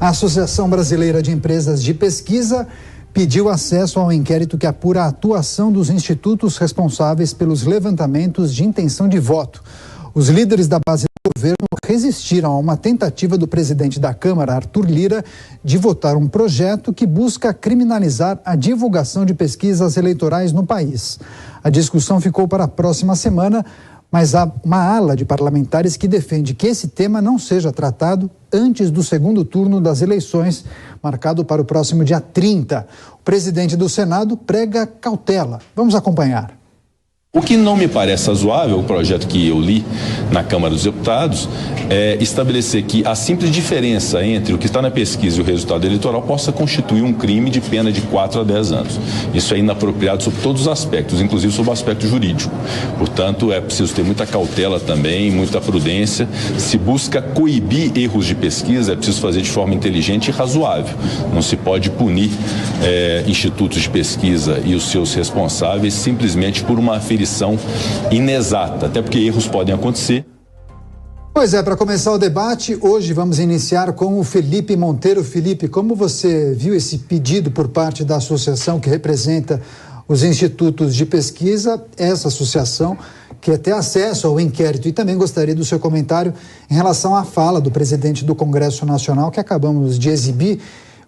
A Associação Brasileira de Empresas de Pesquisa pediu acesso ao inquérito que apura a atuação dos institutos responsáveis pelos levantamentos de intenção de voto. Os líderes da base do governo resistiram a uma tentativa do presidente da Câmara, Arthur Lira, de votar um projeto que busca criminalizar a divulgação de pesquisas eleitorais no país. A discussão ficou para a próxima semana, mas há uma ala de parlamentares que defende que esse tema não seja tratado antes do segundo turno das eleições, marcado para o próximo dia 30. O presidente do Senado prega cautela. Vamos acompanhar. O que não me parece razoável, o projeto que eu li na Câmara dos Deputados, é estabelecer que a simples diferença entre o que está na pesquisa e o resultado eleitoral possa constituir um crime de pena de 4 a 10 anos. Isso é inapropriado sob todos os aspectos, inclusive sob o aspecto jurídico. Portanto, é preciso ter muita cautela também, muita prudência. Se busca coibir erros de pesquisa, é preciso fazer de forma inteligente e razoável. Não se pode punir institutos de pesquisa e os seus responsáveis simplesmente por uma aferição inexata, até porque erros podem acontecer. Pois é, para começar o debate, hoje vamos iniciar com o Felipe Monteiro. Felipe, como você viu esse pedido por parte da associação que representa os institutos de pesquisa, essa associação quer ter acesso ao inquérito, e também gostaria do seu comentário em relação à fala do presidente do Congresso Nacional que acabamos de exibir.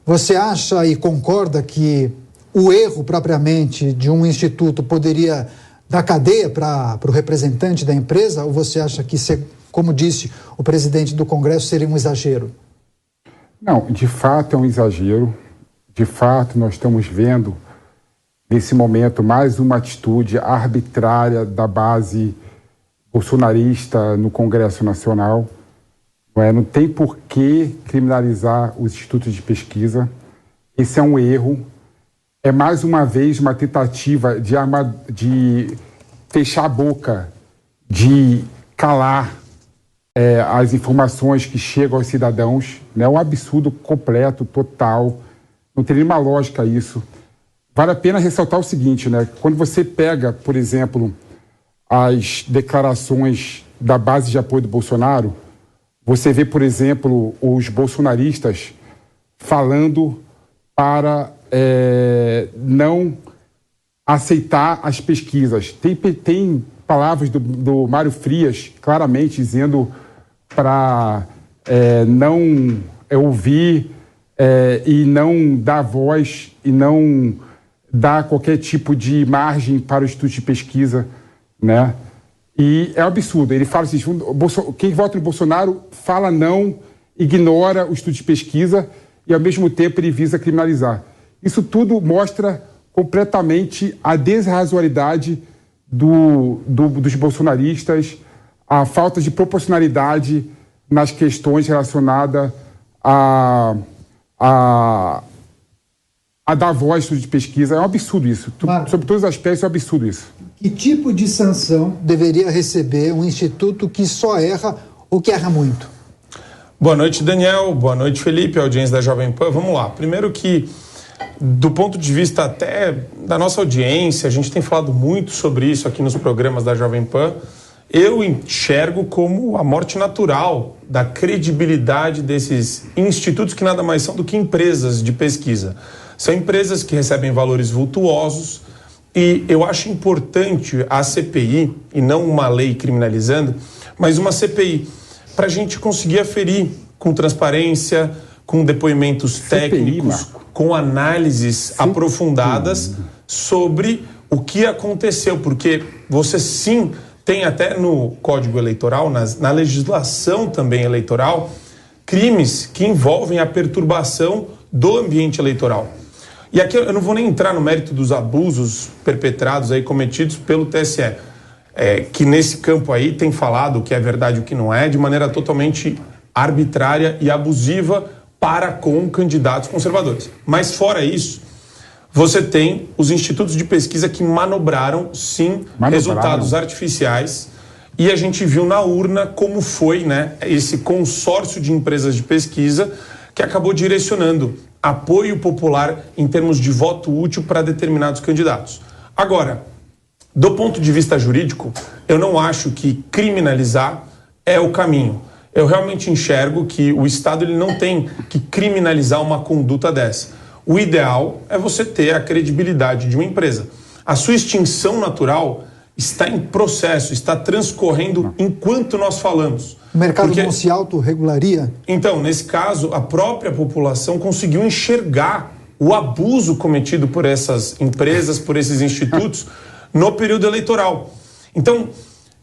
Você acha e concorda que o erro propriamente de um instituto poderia dar cadeia para o representante da empresa, ou você acha que, como disse o presidente do Congresso, seria um exagero? Não, de fato é um exagero. De fato, nós estamos vendo, nesse momento, mais uma atitude arbitrária da base bolsonarista no Congresso Nacional. Não tem por que criminalizar os institutos de pesquisa. Esse é um erro. É mais uma vez uma tentativa de fechar a boca, de calar as informações que chegam aos cidadãos. É um absurdo completo, total. Não tem nenhuma lógica isso. Vale a pena ressaltar o seguinte, quando você pega, por exemplo, as declarações da base de apoio do Bolsonaro, você vê, por exemplo, os bolsonaristas falando para não aceitar as pesquisas. Tem palavras do Mário Frias claramente dizendo para não ouvir e não dar voz e não dar qualquer tipo de margem para o Instituto de Pesquisa, E é um absurdo. Ele fala assim, quem vota no Bolsonaro fala não, ignora o Instituto de Pesquisa e, ao mesmo tempo, ele visa criminalizar. Isso tudo mostra completamente a desrazoabilidade dos bolsonaristas, a falta de proporcionalidade nas questões relacionadas a dar voz ao Instituto de Pesquisa. É um absurdo isso. Sobre todos os aspectos, é um absurdo isso. Que tipo de sanção deveria receber um instituto que só erra ou que erra muito? Boa noite, Daniel. Boa noite, Felipe, audiência da Jovem Pan. Vamos lá. Primeiro que, do ponto de vista até da nossa audiência, a gente tem falado muito sobre isso aqui nos programas da Jovem Pan, eu enxergo como a morte natural da credibilidade desses institutos que nada mais são do que empresas de pesquisa. São empresas que recebem valores vultuosos e eu acho importante a CPI, e não uma lei criminalizando, mas uma CPI, para a gente conseguir aferir com transparência, com depoimentos técnicos, com análises aprofundadas sobre o que aconteceu, porque você sim tem até no Código Eleitoral, na legislação também eleitoral, crimes que envolvem a perturbação do ambiente eleitoral. E aqui eu não vou nem entrar no mérito dos abusos perpetrados aí, cometidos pelo TSE, que nesse campo aí tem falado o que é verdade e o que não é, de maneira totalmente arbitrária e abusiva para com candidatos conservadores. Mas fora isso, você tem os institutos de pesquisa que manobraram, sim, resultados artificiais, e a gente viu na urna como foi, esse consórcio de empresas de pesquisa que acabou direcionando apoio popular em termos de voto útil para determinados candidatos. Agora, do ponto de vista jurídico, eu não acho que criminalizar é o caminho. Eu realmente enxergo que o Estado ele não tem que criminalizar uma conduta dessa. O ideal é você ter a credibilidade de uma empresa. A sua extinção natural está em processo, está transcorrendo enquanto nós falamos. O mercado não se autorregularia? Então, nesse caso, a própria população conseguiu enxergar o abuso cometido por essas empresas, por esses institutos, no período eleitoral. Então,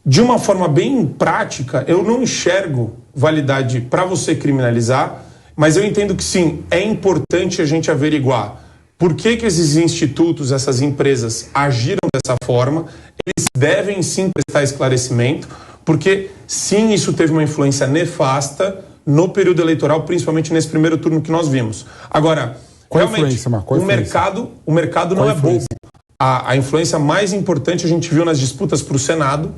de uma forma bem prática, eu não enxergo validade para você criminalizar, mas eu entendo que sim, é importante a gente averiguar por que esses institutos, essas empresas agiram dessa forma. Eles devem sim prestar esclarecimento, porque sim, isso teve uma influência nefasta no período eleitoral, principalmente nesse primeiro turno que nós vimos. Agora, realmente, o mercado não é bobo. A influência mais importante a gente viu nas disputas para o Senado,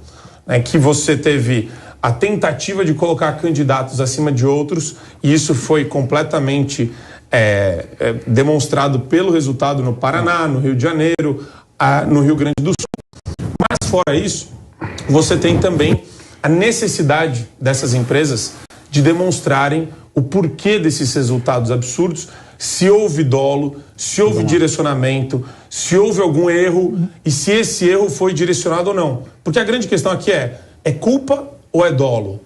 né, que você teve a tentativa de colocar candidatos acima de outros, e isso foi completamente demonstrado pelo resultado no Paraná, no Rio de Janeiro, no Rio Grande do Sul. Mas fora isso, você tem também a necessidade dessas empresas de demonstrarem o porquê desses resultados absurdos, se houve dolo, se houve direcionamento, se houve algum erro e se esse erro foi direcionado ou não. Porque a grande questão aqui é culpa ou é dolo?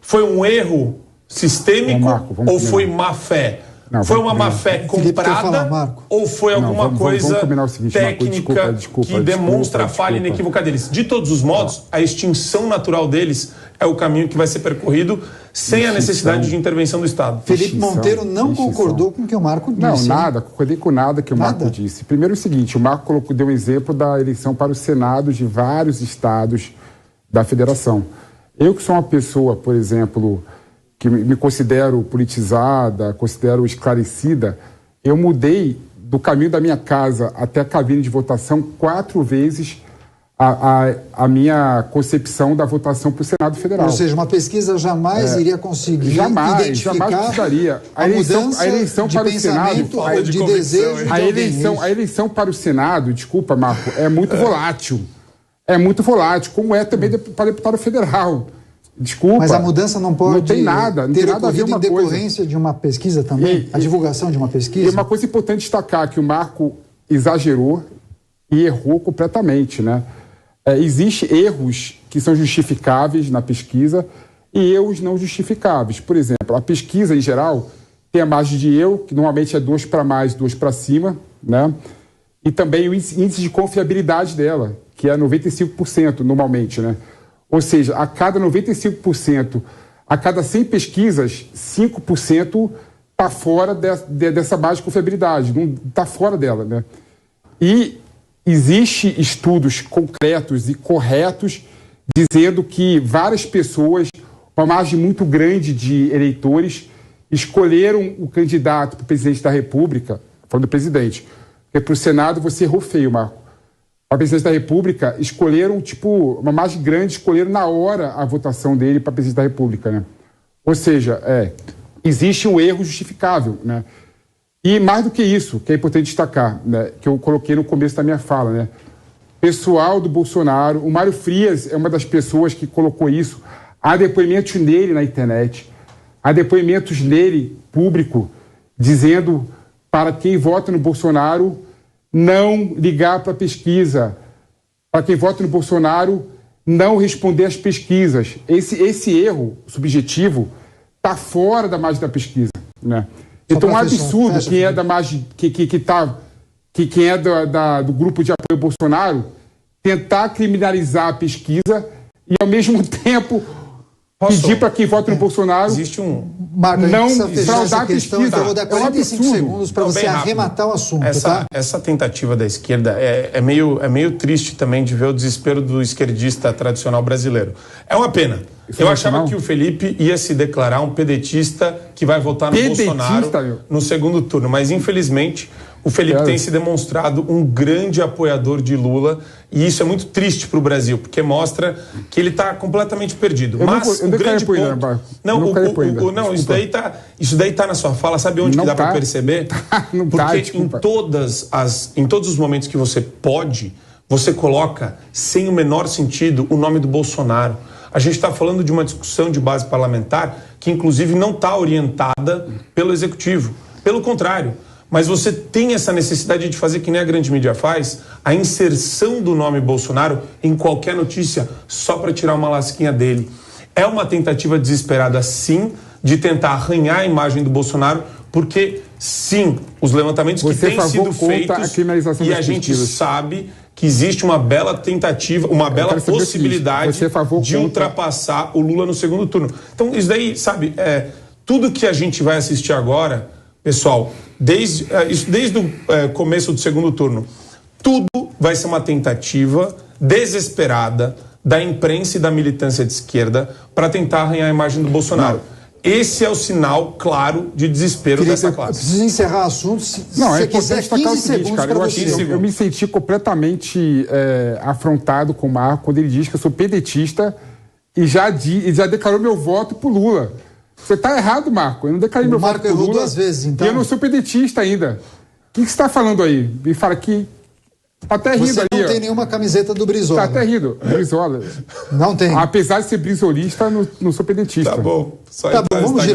Foi um erro sistêmico ou foi má fé? Não, foi uma má fé comprada ou foi alguma coisa técnica que demonstra a falha inequívoca deles? De todos os modos, a extinção natural deles é o caminho que vai ser percorrido sem a necessidade de intervenção do Estado. Felipe Monteiro não concordou com o que o Marco disse. Não, nada, concordei com nada que o Marco disse. Primeiro é o seguinte, o Marco deu um exemplo da eleição para o Senado de vários estados da federação. Eu que sou uma pessoa, por exemplo, que me considero politizada, considero esclarecida, eu mudei do caminho da minha casa até a cabine de votação 4 vezes a minha concepção da votação para o Senado Federal. Ou seja, uma pesquisa jamais iria conseguir identificar precisaria. A eleição de para o Senado, de desejo a eleição para o Senado, desculpa, Marco, é muito volátil. É muito volátil, como é também para deputado federal. Desculpa. Mas a mudança não pode não tem nada a ver uma em decorrência de uma pesquisa também? A divulgação de uma pesquisa? E uma coisa importante destacar, que o Marco exagerou e errou completamente, né? Existem erros que são justificáveis na pesquisa e erros não justificáveis. Por exemplo, a pesquisa, em geral, tem a margem de erro, que normalmente é 2 para mais, 2 para cima, né? E também o índice de confiabilidade dela, que é 95% normalmente, né? Ou seja, a cada 95%, a cada 100 pesquisas, 5% está fora dessa base de confiabilidade, não está fora dela, né? E existem estudos concretos e corretos dizendo que várias pessoas, uma margem muito grande de eleitores, escolheram o candidato para o presidente da República, falando do presidente, porque para o Senado você errou feio, Marco. Para o presidente da República, escolheram, uma margem grande, escolheram na hora a votação dele para presidente da República, né? Ou seja, existe um erro justificável, né? E mais do que isso, que é importante destacar, né, que eu coloquei no começo da minha fala, né? Pessoal do Bolsonaro, o Mário Frias é uma das pessoas que colocou isso. Há depoimentos nele na internet, há depoimentos nele, público, dizendo para quem vota no Bolsonaro não ligar para a pesquisa, para quem vota no Bolsonaro não responder às pesquisas. Esse erro subjetivo está fora da margem da pesquisa, né? Então é um absurdo quem é da margem, quem é do grupo de apoio ao Bolsonaro tentar criminalizar a pesquisa e ao mesmo tempo pedir para quem vota no Bolsonaro existe Marco, não fraudar a pesquisa. Então eu vou dar 45 segundos para você arrematar o assunto. Essa tentativa da esquerda é meio triste também de ver o desespero do esquerdista tradicional brasileiro. É uma pena. Eu achava que o Felipe ia se declarar um pedetista que vai votar no Bolsonaro no segundo turno, mas infelizmente o Felipe tem se demonstrado um grande apoiador de Lula e isso é muito triste para o Brasil, porque mostra que ele está completamente perdido. Mas o grande ponto... Não, isso daí tá na sua fala, sabe onde que dá para perceber? Porque em todos os momentos que você pode, você coloca sem o menor sentido o nome do Bolsonaro. A gente está falando de uma discussão de base parlamentar que, inclusive, não está orientada pelo Executivo. Pelo contrário. Mas você tem essa necessidade de fazer, que nem a grande mídia faz, a inserção do nome Bolsonaro em qualquer notícia só para tirar uma lasquinha dele. É uma tentativa desesperada, sim, de tentar arranhar a imagem do Bolsonaro, porque, sim, os levantamentos que têm sido feitos, e a gente sabe que existe uma bela tentativa, uma bela possibilidade de ultrapassar o Lula no segundo turno. Então, isso daí, sabe, tudo que a gente vai assistir agora, pessoal, desde o começo do segundo turno, tudo vai ser uma tentativa desesperada da imprensa e da militância de esquerda para tentar arranhar a imagem do Bolsonaro. Esse é o sinal claro de desespero dessa classe. Eu preciso encerrar o assunto. Se você quiser 15 segundos para você. Eu me senti completamente afrontado com o Marco quando ele diz que eu sou pedetista e já declarou meu voto pro Lula. Você está errado, Marco. Eu não declarei meu voto pro Lula. O Marco errou 2 vezes, então. E eu não sou pedetista ainda. O que você está falando aí? Me fala que... Tá até rindo ali. Você não tem nenhuma camiseta do Brizola. Tá até rindo. Brizola. Não tem. Apesar de ser brizolista, não sou pedetista. Tá bom. Tá bom, vamos girar.